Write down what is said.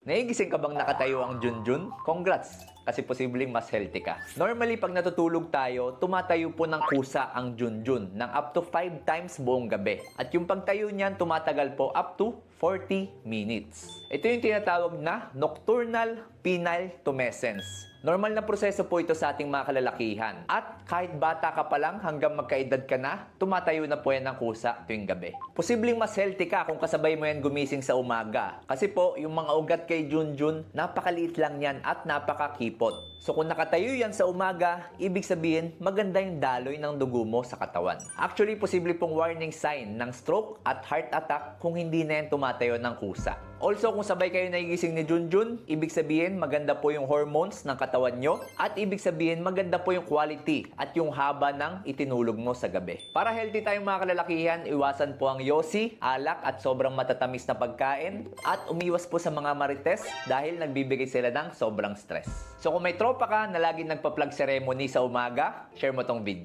Naigising ka bang nakatayo ang Junjun? Congrats! Kasi posibleng mas healthy ka. Normally, pag natutulog tayo, tumatayo po ng kusa ang Junjun ng up to 5 times buong gabi. At yung pagtayo niyan, tumatagal po up to 40 minutes. Ito yung tinatawag na nocturnal penile tumescence. Normal na proseso po ito sa ating mga kalalakihan. At kahit bata ka pa lang hanggang magkaedad ka na, tumatayo na po yan ng kusa tuwing gabi. Posibleng mas healthy ka kung kasabay mo yan gumising sa umaga. Kasi po, yung mga ugat kay Junjun, napakaliit lang yan at napakakipot. So kung nakatayo yan sa umaga, ibig sabihin maganda yung daloy ng dugo mo sa katawan. Actually, posible pong warning sign ng stroke at heart attack kung hindi na yan tumatayo ng kusa. Also, kung sabay kayo nagigising ni Junjun, ibig sabihin maganda po yung hormones ng katawan nyo at ibig sabihin maganda po yung quality at yung haba ng itinulog mo sa gabi. Para healthy tayong mga kalalakihan, iwasan po ang yosi, alak at sobrang matatamis na pagkain at umiwas po sa mga marites dahil nagbibigay sila ng sobrang stress. So kung may tropa ka na laging nagpa-plug ceremony sa umaga, share mo tong video.